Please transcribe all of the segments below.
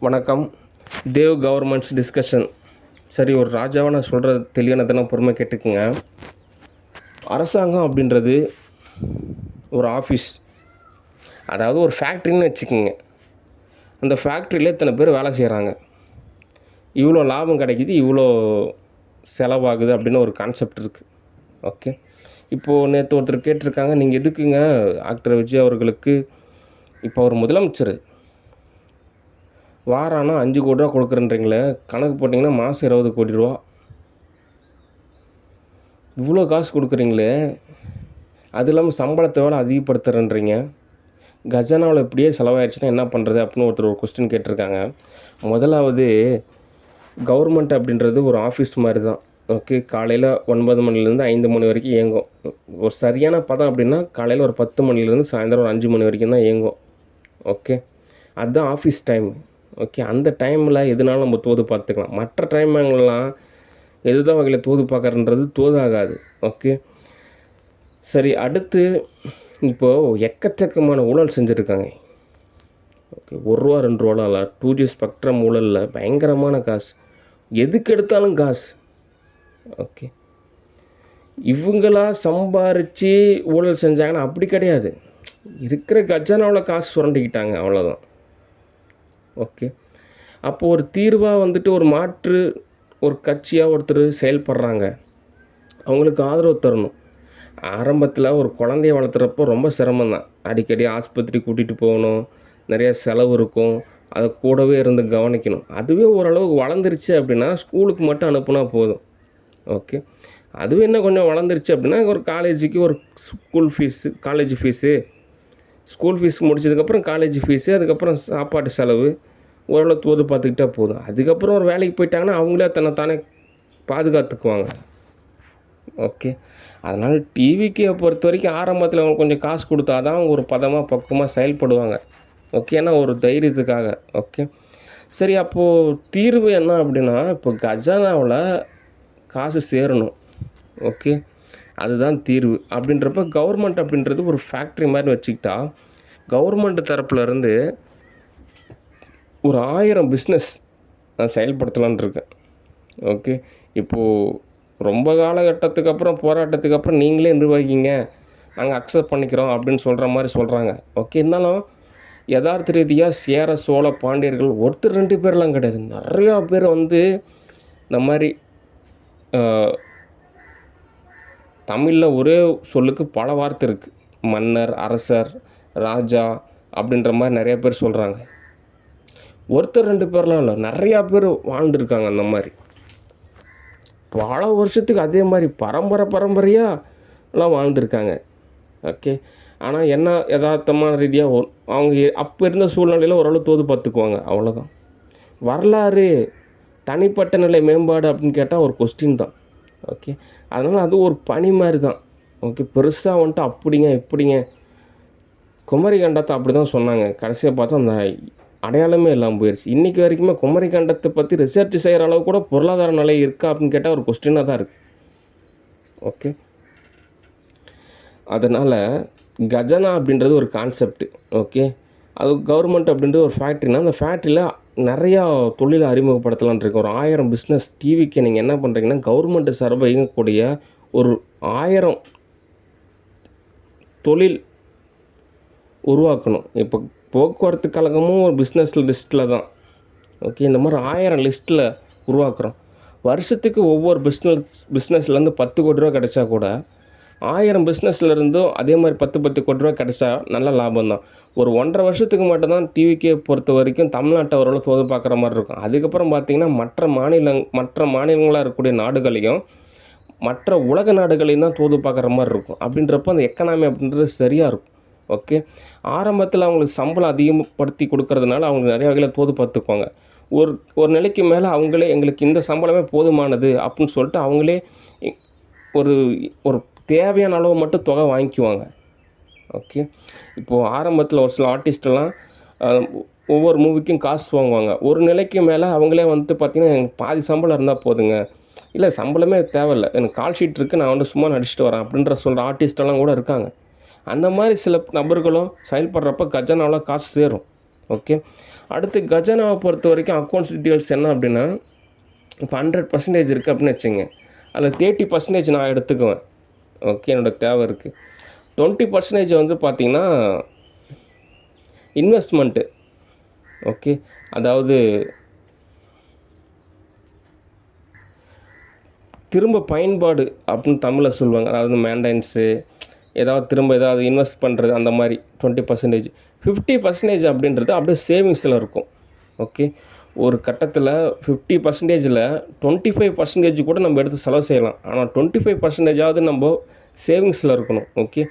வணக்கம். Dev governments discussion. சரி, ஒரு ராஜாவை நான் சொல்கிறது தெளிவானதுன்னா பொறுமை கேட்டுக்குங்க. அரசாங்கம் அப்படின்றது ஒரு ஆஃபீஸ், அதாவது ஒரு ஃபேக்ட்ரின்னு வச்சுக்கோங்க. அந்த ஃபேக்ட்ரியில் இத்தனை பேர் வேலை செய்கிறாங்க, இவ்வளோ லாபம் கிடைக்கிது, இவ்வளோ செலவாகுது அப்படின்னு ஒரு கான்செப்ட் இருக்குது. ஓகே, இப்போது நேற்று ஒருத்தர் கேட்டிருக்காங்க, நீங்கள் எதுக்குங்க ஆக்டர் விஜய் அவர்களுக்கு இப்போ ஒரு முதலமைச்சர் வாரானா 5 கோடி ரூபா கொடுக்குறேன்றீங்களே, கணக்கு போட்டிங்கன்னா மாதம் 20 கோடி ரூபா, இவ்வளோ காசு கொடுக்குறீங்களே, அது இல்லாமல் சம்பளத்தை வேலை அதிகப்படுத்துகிறேன்றீங்க, கஜானாவில் இப்படியே செலவாயிடுச்சுன்னா என்ன பண்ணுறது அப்படின்னு ஒருத்தர் ஒரு கொஸ்டின் கேட்டிருக்காங்க. முதலாவது, கவர்மெண்ட் அப்படின்றது ஒரு ஆஃபீஸ் மாதிரி தான். ஓகே, காலையில் 9 மணிலேருந்து 5 மணி வரைக்கும் இயங்கும். ஒரு சரியான பதம் அப்படின்னா காலையில் ஒரு 10 மணிலேருந்து சாயந்தரம் ஒரு 5 மணி வரைக்கும் தான் இயங்கும். ஓகே, அதுதான் ஆஃபீஸ் டைம். ஓகே, அந்த டைமில் எதுனாலும் நம்ம தோது பார்த்துக்கலாம். மற்ற டைம்லாம் எதுதான் வகையில் தோது பார்க்குறன்றது தோது ஆகாது. ஓகே, சரி, அடுத்து இப்போது எக்கச்சக்கமான ஊழல் செஞ்சுருக்காங்க. ஓகே, 1 ரூபா 2 ரூபாலாம் இல்லை, 2G ஸ்பெக்ட்ரம் ஊழலில் பயங்கரமான காசு, எதுக்கு எடுத்தாலும் காசு. ஓகே, இவங்களா சம்பாரித்து ஊழல் செஞ்சாங்கன்னா அப்படி கிடையாது, இருக்கிற கஜானாவில் காசு சுரண்டிக்கிட்டாங்க, அவ்வளோதான். ஓகே, அப்போது ஒரு தீர்வாக வந்துட்டு ஒரு மாற்று ஒரு கட்சியாக ஒருத்தர் செயல்படுறாங்க, அவங்களுக்கு ஆதரவு தரணும். ஆரம்பத்தில் ஒரு குழந்தைய வளர்த்துறப்போ ரொம்ப சிரமந்தான். அடிக்கடி ஆஸ்பத்திரி கூட்டிகிட்டு போகணும், நிறைய செலவு இருக்கும், அதை கூடவே இருந்து கவனிக்கணும். அதுவே ஓரளவுக்கு வளர்ந்துருச்சு அப்படின்னா ஸ்கூலுக்கு மட்டும் அனுப்புனா போதும். ஓகே, அதுவே இன்னும் கொஞ்சம் வளர்ந்துருச்சு அப்படின்னா ஒரு காலேஜுக்கு ஒரு school fees, college fees, school fees முடிச்சதுக்கப்புறம் காலேஜ் ஃபீஸு, அதுக்கப்புறம் சாப்பாட்டு செலவு, ஓரளவு தோது பார்த்துக்கிட்டா போதும். அதுக்கப்புறம் ஒரு வேலைக்கு போயிட்டாங்கன்னா அவங்களே தன்னைத்தானே பாதுகாத்துக்குவாங்க. ஓகே, அதனால் டிவிக்கு பொறுத்த வரைக்கும் ஆரம்பத்தில் அவங்க கொஞ்சம் காசு கொடுத்தா தான் ஒரு பதமாக பக்குவமாக செயல்படுவாங்க. ஓகே, ஏன்னா ஒரு தைரியத்துக்காக. ஓகே, சரி, அப்போது தீர்வு என்ன அப்படின்னா, இப்போ கஜானாவில் காசு சேரணும். ஓகே, அதுதான் தீர்வு. அப்படின்றப்ப கவர்மெண்ட் அப்படின்றது ஒரு ஃபேக்ட்ரி மாதிரி வச்சுக்கிட்டா, கவர்மெண்ட் தரப்புலேருந்து ஒரு 1000 பிஸ்னஸ் நான் செயல்படுத்தலான்னு இருக்கேன். ஓகே, இப்போது ரொம்ப காலகட்டத்துக்கு அப்புறம், போராட்டத்துக்கு அப்புறம் நீங்களே நிர்வகிங்க, நாங்கள் அக்செப்ட் பண்ணிக்கிறோம் அப்படின்னு சொல்கிற மாதிரி சொல்கிறாங்க. ஓகே, இருந்தாலும் யதார்த்த ரீதியாக சேர சோழ பாண்டியர்கள் ஒருத்தர் 2 பேர்லாம் கிடையாது, நிறையா பேர் வந்து இந்த மாதிரி தமிழில் ஒரே சொல்லுக்கு பல வார்த்தை இருக்குது. மன்னர், அரசர், ராஜா அப்படின்ற மாதிரி நிறைய பேர் சொல்கிறாங்க. ஒருத்தர் 2 பேர்லாம் இல்லை, நிறையா பேர் வாழ்ந்துருக்காங்க அந்த மாதிரி பல வருஷத்துக்கு. அதே மாதிரி பரம்பரையாக வாழ்ந்துருக்காங்க. ஓகே, ஆனால் என்ன யதார்த்தமான ரீதியாக அவங்க அப்போ இருந்த சூழ்நிலையில் ஓரளவு தோது பார்த்துக்குவாங்க, அவ்வளோதான். வரலாறு தனிப்பட்ட நிலை மேம்பாடு அப்படின்னு கேட்டால் ஒரு கொஸ்டின் தான். ஓகே, அதனால் அது ஒரு பணி மாதிரி தான். ஓகே, பெருசாக வந்துட்டு அப்படிங்க இப்படிங்க குமரி கண்டத்தை அப்படி தான் சொன்னாங்க, கடைசியாக பார்த்தா அந்த அடையாளமே இல்லாமல் போயிடுச்சு. இன்றைக்கி வரைக்குமே குமரி கண்டத்தை பற்றி ரிசர்ச் செய்கிற அளவு கூட பொருளாதார நிலை இருக்கா அப்படின்னு கேட்டால் ஒரு கொஸ்டினாக தான் இருக்குது. ஓகே, அதனால் கஜானா அப்படின்றது ஒரு கான்செப்ட். ஓகே, அது கவர்மெண்ட் அப்படின்றது ஒரு ஃபேக்ட்ரினா, அந்த ஃபேக்ட்ரியில் நிறையா தொழிலை அறிமுகப்படுத்தலான் இருக்கு. ஒரு 1000 பிஸ்னஸ். டிவிக்கு நீங்கள் என்ன பண்ணுறீங்கன்னா, கவர்மெண்ட் சார்பாக இயங்கக்கூடிய ஒரு 1000 தொழில் உருவாக்கணும். இப்போ போக்குவரத்து கழகமும் ஒரு பிஸ்னஸ் லிஸ்ட்டில் தான். ஓகே, இந்த மாதிரி 1000 லிஸ்ட்டில் உருவாக்குறோம். வருஷத்துக்கு ஒவ்வொரு பிஸ்னஸ்லேருந்து 10 கோடி ரூபா கிடைச்சா கூட 1000 பிஸ்னஸ்லேருந்தும் அதே மாதிரி 10 கோடி ரூபா கிடைச்சா நல்ல லாபம் தான். ஒரு 1.5 வருஷத்துக்கு மட்டும்தான் டிவிக்கே பொறுத்த வரைக்கும் தமிழ்நாட்டை ஓரளவு தோது பார்க்குற மாதிரி இருக்கும். அதுக்கப்புறம் பார்த்திங்கன்னா மற்ற மாநிலங்களாக இருக்கக்கூடிய நாடுகளையும் மற்ற உலக நாடுகளையும் தான் தோது பார்க்குற மாதிரி இருக்கும். அப்படின்றப்போ அந்த எக்கனாமி அப்படின்றது சரியாக இருக்கும். ஓகே, ஆரம்பத்தில் அவங்களுக்கு சம்பளம் அதிகப்படுத்தி கொடுக்கறதுனால அவங்க நிறைய வகையில் தோது பார்த்துக்குவாங்க. ஒரு நிலைக்கு மேலே அவங்களே எங்களுக்கு இந்த சம்பளமே போதுமானது அப்படின்னு சொல்லிட்டு அவங்களே ஒரு ஒரு தேவையான அளவு மட்டும் தொகை வாங்கிக்குவாங்க. ஓகே, இப்போது ஆரம்பத்தில் ஒரு சில ஆர்டிஸ்டெல்லாம் ஒவ்வொரு மூவிக்கும் காசு வாங்குவாங்க. ஒரு நிலைக்கு மேலே அவங்களே வந்துட்டு பார்த்திங்கன்னா எனக்கு பாதி சம்பளம் இருந்தால் போதுங்க, இல்லை சம்பளமே தேவையில்லை, எனக்கு கால் ஷீட் இருக்குது, நான் வந்து சும்மா நடிச்சுட்டு வரேன் அப்படின்ற சொல்கிற ஆர்டிஸ்டெல்லாம் கூட இருக்காங்க. அந்த மாதிரி சில நபர்களும் செயல்படுறப்ப கஜானாவில் காசு சேரும். ஓகே. அடுத்து கஜானாவை பொறுத்த வரைக்கும் அக்கௌண்ட்ஸ் டீட்டெயில்ஸ் என்ன அப்படின்னா, இப்போ 100% இருக்குது அப்படின்னு வச்சுங்க, அதில் 30% நான் எடுத்துக்குவேன். ஓகே, என்னோடய தேவை இருக்குது. 20% வந்து பார்த்திங்கன்னா இன்வெஸ்ட்மெண்ட்டு. ஓகே, அதாவது திரும்ப பயன்பாடு அப்படின்னு தமிழில் சொல்லுவாங்க. அதாவது மெயின்டெனன்ஸு, ஏதாவது இன்வெஸ்ட் பண்ணுறது, அந்த மாதிரி 20%. 50% அப்படின்றது அப்படியே சேவிங்ஸில் இருக்கும். ஓகே, ஒரு கட்டத்தில் 50%ல் 25% கூட நம்ம எடுத்து செலவு செய்யலாம். ஆனால் 25%ஆவது நம்ம சேவிங்ஸில் இருக்கணும். ஓகே,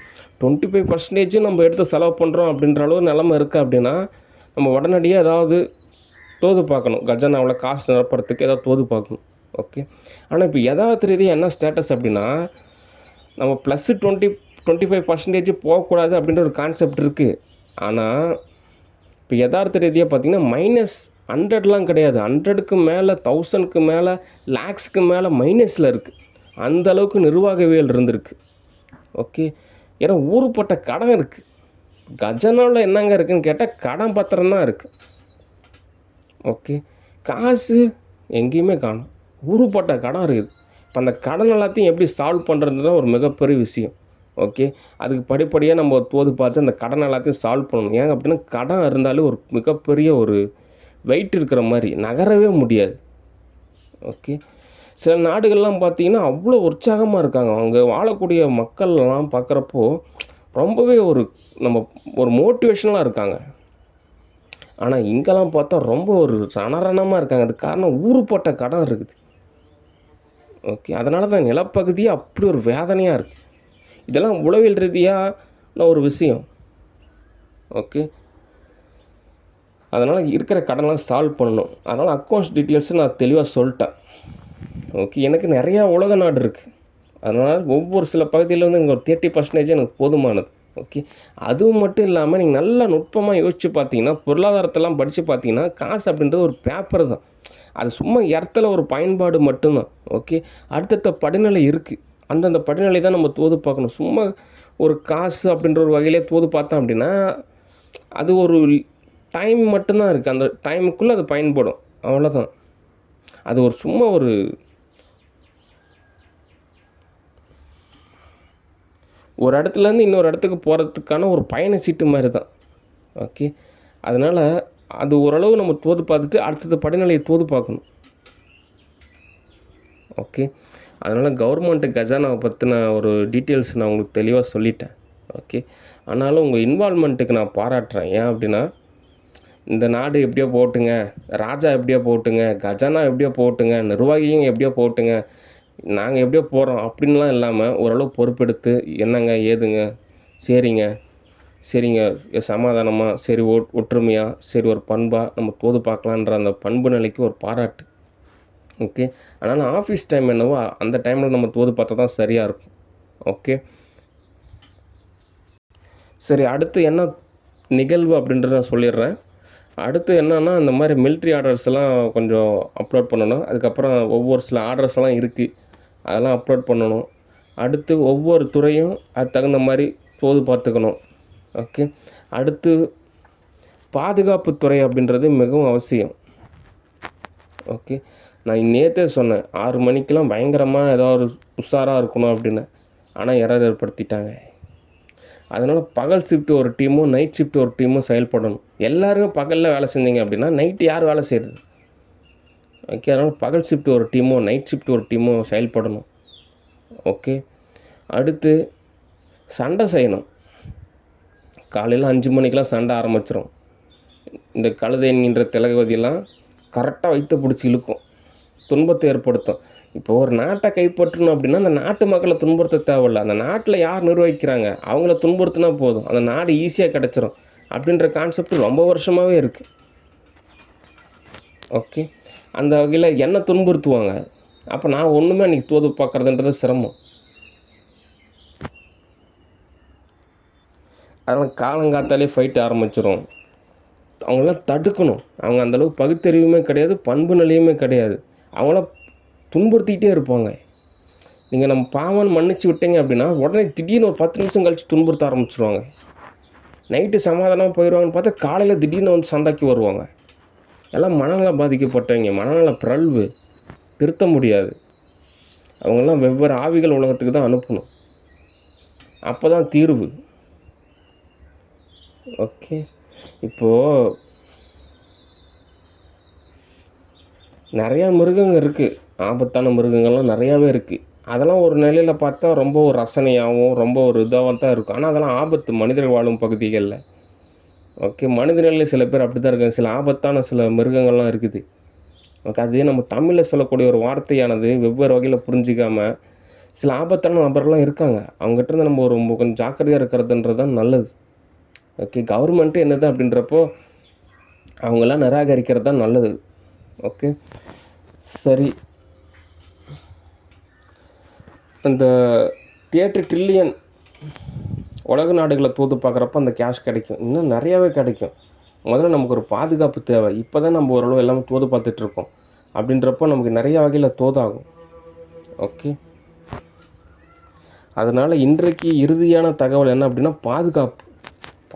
25% நம்ம எடுத்து செலவு பண்ணுறோம் அப்படின்ற அளவு நிலமை இருக்குது அப்படின்னா, நம்ம உடனடியாக ஏதாவது தோது பார்க்கணும். கஜானாவில் காசு நிரப்புறதுக்கு ஏதாவது தோது பார்க்கணும். ஓகே, ஆனால் இப்போ யதார்த்த ரீதியாக என்ன ஸ்டேட்டஸ் அப்படின்னா, நம்ம +20 25% போகக்கூடாது அப்படின்ற ஒரு கான்செப்ட் இருக்குது. ஆனால் இப்போ யதார்த்த ரீதியாக பார்த்திங்கன்னா -100லாம் கிடையாது. 100க்கு மேலே, 1000க்கு மேலே, லேக்ஸ்க்கு மேலே மைனஸில் இருக்குது. அந்த அளவுக்கு நிர்வாகவியல் இருந்திருக்கு. ஓகே, ஏன்னா ஊருப்பட்ட கடன் இருக்குது. கஜானாவில் என்னங்க இருக்குதுன்னு கேட்டால் கடன் பத்திரம் தான் இருக்குது. ஓகே, காசு எங்கேயுமே காணும். ஊருப்பட்ட கடன் இருக்குது. இப்போ அந்த கடன் எல்லாத்தையும் எப்படி சால்வ் பண்ணுறது தான் ஒரு மிகப்பெரிய விஷயம். ஓகே, அதுக்கு படிப்படியாக நம்ம தோது பார்த்து அந்த கடன் எல்லாத்தையும் சால்வ் பண்ணணும். ஏன் அப்படின்னா, கடன் இருந்தாலே ஒரு மிகப்பெரிய ஒரு வெயிட் இருக்கிற மாதிரி, நகரவே முடியாது. ஓகே, சில நாடுகள்லாம் பார்த்திங்கன்னா அவ்வளோ உற்சாகமாக இருக்காங்க. அவங்க வாழக்கூடிய மக்கள்லாம் பார்க்குறப்போ ரொம்பவே ஒரு மோட்டிவேஷனலாக இருக்காங்க. ஆனால் இங்கெல்லாம் பார்த்தா ரொம்ப ஒரு ரணரணமாக இருக்காங்க. அதுக்கு காரணம் ஊருப்பட்ட கடன் இருக்குது. ஓகே, அதனால தான் நிலப்பகுதியே அப்படி ஒரு வேதனையாக இருக்குது. இதெல்லாம் உளவியல் ரீதியான ஒரு விஷயம். ஓகே, அதனால் இருக்கிற கடன்லாம் சால்வ் பண்ணணும். அதனால் அக்கௌண்ட்ஸ் டீட்டெயில்ஸு நான் தெளிவாக சொல்லிட்டேன். ஓகே, எனக்கு நிறையா உலக நாடு இருக்குது. அதனால் ஒவ்வொரு சில பகுதியில் வந்து எனக்கு ஒரு 30% எனக்கு போதுமானது. ஓகே, அதுவும் மட்டும் இல்லாமல் நீங்கள் நல்லா நுட்பமாக யோசித்து பார்த்தீங்கன்னா, பொருளாதாரத்தெல்லாம் படித்து பார்த்தீங்கன்னா, காசு அப்படின்றது ஒரு பேப்பர் தான். அது சும்மா இடத்துல ஒரு பயன்பாடு மட்டும்தான். ஓகே, அடுத்தடுத்த படிநிலை இருக்குது. அந்தந்த படிநிலை தான் நம்ம தோது பார்க்கணும். சும்மா ஒரு காசு அப்படின்ற ஒரு வகையிலே தோது பார்த்தோம் அப்படின்னா, அது ஒரு டைம் மட்டும்தான் இருக்குது. அந்த டைமுக்குள்ளே அது பயன்படும், அவ்வளோதான். அது சும்மா ஒரு இடத்துலேருந்து இன்னொரு இடத்துக்கு போகிறதுக்கான ஒரு பயண சீட்டு மாதிரி தான். ஓகே, அதனால் அது ஓரளவு நம்ம தோது பார்த்துட்டு அடுத்தது படிநிலையை தோது பார்க்கணும். ஓகே, அதனால் கவர்மெண்ட்டு கஜானாவை பற்றின ஒரு டீட்டெயில்ஸ் நான் உங்களுக்கு தெளிவாக சொல்லிட்டேன். ஓகே, ஆனாலும் உங்கள் இன்வால்மெண்ட்டுக்கு நான் பாராட்டுறேன். ஏன் அப்படின்னா, இந்த நாடு எப்படியோ போட்டுங்க, ராஜா எப்படியோ போட்டுங்க, கஜானா எப்படியோ போட்டுங்க, நிர்வாகிங்க எப்படியோ போட்டுங்க, நாங்கள் எப்படியோ போகிறோம் அப்படின்லாம் இல்லாமல் ஓரளவு பொறுப்பெடுத்து என்னங்க ஏதுங்க, சரிங்க சமாதானமாக, சரி ஒற்றுமையாக, சரி ஒரு பண்பாக நம்ம தோது பார்க்கலான்ற அந்த பண்பு நிலைக்கு ஒரு பாராட்டு. ஓகே, அதனால் ஆஃபீஸ் டைம் என்னவோ அந்த டைமில் நம்ம தோது பார்த்தா தான் சரியாக இருக்கும். ஓகே, சரி, அடுத்து என்ன நிகழ்வு அப்படின்றத நான் சொல்லிடுறேன். அடுத்து என்னென்னா, இந்த மாதிரி மிலிட்ரி ஆர்டர்ஸ் எல்லாம் கொஞ்சம் அப்லோட் பண்ணணும். அதுக்கப்புறம் ஒவ்வொரு சில ஆர்டர்ஸ் எல்லாம் இருக்குது, அதெல்லாம் அப்லோட் பண்ணணும். அடுத்து ஒவ்வொரு துறையும் அது தகுந்த மாதிரி தோது பார்த்துக்கணும். ஓகே, அடுத்து பாதுகாப்புத்துறை அப்படின்றது மிகவும் அவசியம். ஓகே, நான் நேற்றே சொன்னேன் 6 மணிக்கெலாம் பயங்கரமாக ஏதாவது உஷாராக இருக்கணும் அப்படின்னு. ஆனால் எரர் ஏற்படுத்திட்டாங்க. அதனால் பகல் ஷிஃப்ட் ஒரு டீமும் நைட் ஷிஃப்ட் ஒரு டீமும் செயல்படணும். எல்லாருமே பகலில் வேலை செஞ்சீங்க அப்படின்னா நைட்டு யார் வேலை செய்கிறது? ஓகே, அதனால் பகல் ஷிஃப்ட் ஒரு டீமும் நைட் ஷிஃப்ட் ஒரு டீமும் செயல்படணும். ஓகே, அடுத்து சண்டை செய்யணும். காலையில் 5 மணிக்கெலாம் சண்டை ஆரம்பிச்சிடும். இந்த கழுதை என்கின்ற திலகவதியெல்லாம் கரெக்டாக வைத்து பிடிச்சி இழுக்கும், துன்பத்தை ஏற்படுத்தும். இப்போ ஒரு நாட்டை கைப்பற்றணும் அப்படின்னா அந்த நாட்டு மக்களை துன்புறுத்த தேவையில்லை. அந்த நாட்டில் யார் நிர்வகிக்கிறாங்க அவங்கள துன்புறுத்தினா போதும், அந்த நாடு ஈஸியாக கிடச்சிரும் அப்படின்ற கான்செப்ட் ரொம்ப வருஷமாகவே இருக்குது. ஓகே, அந்த வகையில் என்ன துன்புறுத்துவாங்க, அப்போ நான் ஒன்றுமே அன்றைக்கி தோது பார்க்குறதுன்றது சிரமம். அதனால் காலங்காத்தாலே ஃபைட் ஆரம்பிச்சிடும். அவங்களாம் தடுக்கணும். அவங்க அந்தளவுக்கு பகுத்தறிவுமே கிடையாது, பண்பு நிலையுமே கிடையாது. அவங்களாம் துன்புறுத்திக்கிட்டே இருப்பாங்க. நம்ம பாவம் மன்னிச்சு விட்டீங்க அப்படின்னா உடனே திடீர்னு ஒரு 10 நிமிஷம் கழித்து துன்புறுத்த ஆரம்பிச்சிருவாங்க. நைட்டு சமாதானமாக போயிடுவாங்கன்னு பார்த்தா காலையில் திடீர்னு வந்து சண்டைக்கு வருவாங்க. எல்லாம் மனநல பாதிக்கப்பட்டவங்க, மனநல பிறழ்வு, திருத்த முடியாது. அவங்கெல்லாம் வெவ்வேறு ஆவிகள் உலகத்துக்கு தான் அனுப்பணும். அப்போ தான் தீர்வு. ஓகே. இப்போது நிறையா மிருகங்கள் இருக்குது, ஆபத்தான மிருகங்கள்லாம் நிறையாவே இருக்குது. அதெல்லாம் ஒரு நிலையில் பார்த்தா ரொம்ப ஒரு ரசனையாகவும் ரொம்ப ஒரு இதாகவும் தான் இருக்கும். ஆனால் அதெல்லாம் ஆபத்து மனிதர்கள் வாழும் பகுதிகளில். ஓகே. மனித நிலையில் சில பேர் அப்படி தான் இருக்காங்க. சில ஆபத்தான சில மிருகங்கள்லாம் இருக்குது. ஓகே. அதே நம்ம தமிழில் சொல்லக்கூடிய ஒரு வார்த்தையானது வெவ்வேறு வகையில் புரிஞ்சிக்காமல் சில ஆபத்தான நபர்கள்லாம் இருக்காங்க. அவங்ககிட்ட நம்ம ஒரு கொஞ்சம் ஜாக்கிரதையாக இருக்கிறதுன்றது தான் நல்லது. ஓகே. கவர்மெண்ட்டு என்னது அப்படின்றப்போ அவங்களாம் நிராகரிக்கிறது தான் நல்லது. ஓகே. சரி. அந்த தியேட்டர் ட்ரில்லியன் உலக நாடுகளை தூது பார்க்குறப்ப அந்த கேஷ் கிடைக்கும். இன்னும் நிறையாவே கிடைக்கும். முதல்ல நமக்கு ஒரு பாதுகாப்பு தேவை. இப்போ தான் நம்ம ஓரளவு எல்லாமே தோது பார்த்துட்ருக்கோம். அப்படின்றப்போ நமக்கு நிறைய வகையில் தோதாகும். ஓகே. அதனால் இன்றைக்கு இறுதியான தகவல் என்ன அப்படின்னா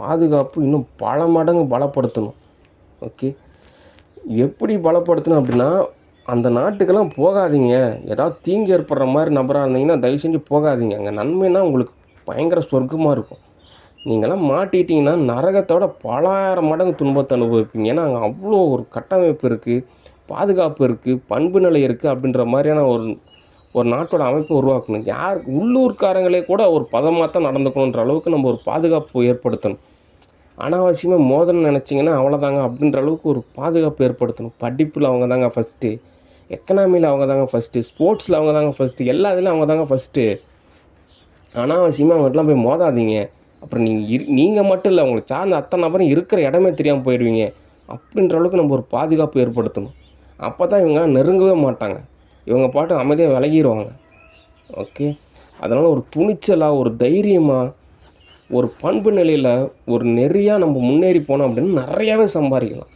பாதுகாப்பு இன்னும் பல மடங்கு பலப்படுத்தணும். ஓகே. எப்படி பலப்படுத்தணும் அப்படின்னா, அந்த நாட்டுக்கெல்லாம் போகாதீங்க. ஏதாவது தீங்கு ஏற்படுற மாதிரி நபராக இருந்தீங்கன்னா தயவு செஞ்சு போகாதீங்க. அங்கே நன்மைனா உங்களுக்கு பயங்கர சொர்க்கமாக இருக்கும். நீங்களாம் மாட்டிட்டிங்கன்னா நரகத்தோட பல ஆயிரம் மடங்கு துன்பத்தை அனுபவிப்பீங்க. ஏன்னா அங்கே அவ்வளோ ஒரு கட்டமைப்பு இருக்குது, பாதுகாப்பு இருக்குது, பண்பு நிலை இருக்குது. அப்படின்ற மாதிரியான ஒரு நாட்டோட அமைப்பை உருவாக்கணும். உள்ளூர்காரங்களே கூட ஒரு பதமாக தான் நடந்துக்கணுன்ற அளவுக்கு நம்ம ஒரு பாதுகாப்பு ஏற்படுத்தணும். அனாவசியமாக மோதல்னு நினச்சிங்கன்னா அவ்வளோதாங்க அப்படின்ற அளவுக்கு ஒரு பாதுகாப்பு ஏற்படுத்தணும். படிப்பில் அவங்க தாங்க ஃபஸ்ட்டு, எக்கனாமியில் அவங்க தாங்க ஃபஸ்ட்டு, ஸ்போர்ட்ஸில் அவங்க தாங்க ஃபஸ்ட்டு, எல்லா இதுலையும் அவங்க தாங்க ஃபஸ்ட்டு. அனாவசியமாக அவங்ககிட்டலாம் போய் மோதாதீங்க. அப்புறம் நீங்கள் மட்டும் இல்லை, உங்களுக்கு சார்ந்த அத்தனை நபரும் இருக்கிற இடமே தெரியாமல் போயிடுவீங்க. அப்படின்ற அளவுக்கு நம்ம ஒரு பாதுகாப்பு ஏற்படுத்தணும். அப்போ தான் இவங்க நெருங்கவே மாட்டாங்க. இவங்க பாட்டு அமைதியாக விலகிடுவாங்க. ஓகே. அதனால் ஒரு துணிச்சலாக, ஒரு தைரியமாக, ஒரு பண்பு நிலையில் ஒரு நெறியாக நம்ம முன்னேறி போனோம் அப்படின்னு நிறையாவே சம்பாதிக்கலாம்.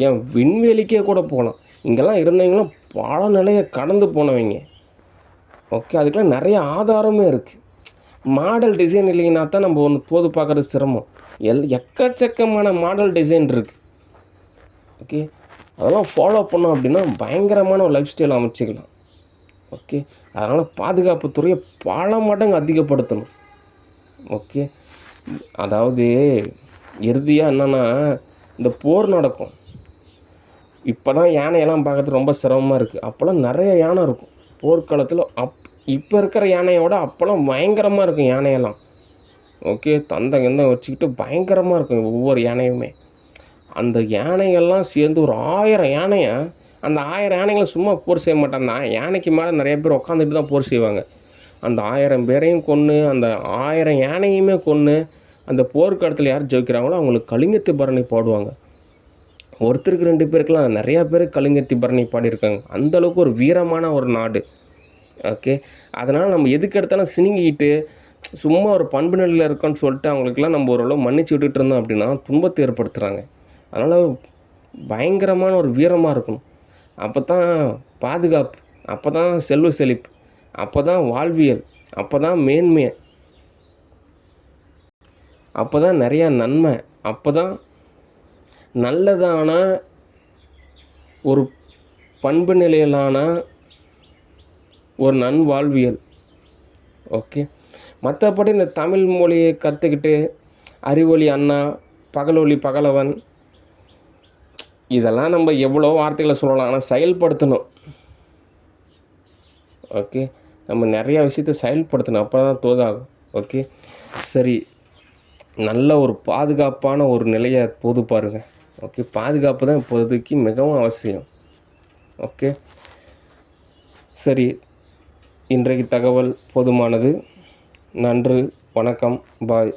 ஏன் விண்வெளிக்கே கூட போகலாம். இங்கெல்லாம் இருந்தவங்களும் பல நிலையை கடந்து போனவங்க. ஓகே. அதுக்கெல்லாம் நிறைய ஆதாரமே இருக்குது. மாடல் டிசைன் இல்லைங்கன்னா தான் நம்ம ஒன்று தோது பார்க்குறது சிரமம். எக்கச்சக்கமான மாடல் டிசைன் இருக்குது. ஓகே. அதெல்லாம் ஃபாலோ பண்ணோம் அப்படின்னா பயங்கரமான ஒரு லைஃப் ஸ்டைல் அமைச்சிக்கலாம். ஓகே. அதனால் பாதுகாப்பு துறையை பல மடங்கு அதிகப்படுத்தணும். ஓகே. அதாவது இறுதியாக என்னென்னா, இந்த போர் நடக்கும். இப்போ தான் யானையெல்லாம் பார்க்குறது ரொம்ப சிரமமாக இருக்குது. அப்போல்லாம் நிறைய யானை இருக்கும் போர்க்காலத்தில். இப்போ இருக்கிற யானையோட அப்போல்லாம் பயங்கரமாக இருக்கும் யானையெல்லாம். ஓகே. தந்தை வச்சுக்கிட்டு பயங்கரமாக இருக்கும் ஒவ்வொரு யானையுமே. அந்த யானைகள்லாம் சேர்ந்து ஒரு 1000 யானையை, அந்த 1000 யானைகளை சும்மா போர் செய்ய மாட்டாங்க. யானைக்கு மேலே நிறைய பேர் உட்காந்துட்டு தான் போர் செய்வாங்க. அந்த 1000 பேரையும் கொன்று, அந்த 1000 யானையுமே கொன்று, அந்த போர்க்களத்தில் யார் ஜெயிக்கிறாங்களோ அவங்களுக்கு கலிங்கத்தி பரணி பாடுவாங்க. ஒருத்தருக்கு 2 பேருக்கெலாம் நிறையா பேர் கலிங்கத்தி பரணி பாடியிருக்காங்க. அந்தளவுக்கு ஒரு வீரமான ஒரு நாடு. ஓகே. அதனால் நம்ம எதுக்கு எடுத்தாலும் சினிங்கிட்டு சும்மா ஒரு பண்பு நிலையில் இருக்கோன்னு சொல்லிட்டு அவங்களுக்கெல்லாம் நம்ம ஓரளவு மன்னிச்சு விட்டுட்டு இருந்தோம் அப்படின்னா துன்பத்தை ஏற்படுத்துகிறாங்க. அதனால் பயங்கரமான ஒரு வீரமாக இருக்கணும். அப்போ தான் பாதுகாப்பு, அப்போ தான் செல்வ செழிப்பு, அப்போ தான் வாழ்வியல், அப்போ தான் மேன்மை, அப்போ தான் நிறையா நன்மை, அப்போ தான் நல்லதான ஒரு பண்பு நிலையிலான ஒரு நன்வாழ்வியல். ஓகே. மற்றபடி இந்த தமிழ் மொழியை கற்றுக்கிட்டு அறிவொளி அண்ணா, பகலொளி பகலவன், இதெல்லாம் நம்ம எவ்வளோ வார்த்தைகளை சொல்லலாம், ஆனால் செயல்படுத்தணும். ஓகே. நம்ம நிறையா விஷயத்தை செயல்படுத்தணும். அப்போ தான் தோதாகும். ஓகே. சரி. நல்ல ஒரு பாதுகாப்பான ஒரு நிலையை போது பாருங்கள். ஓகே. பாதுகாப்பு தான் இப்போதைக்கு மிகவும் அவசியம். ஓகே. சரி. இன்றைக்கு தகவல் போதுமானது. நன்றி. வணக்கம். பாய்.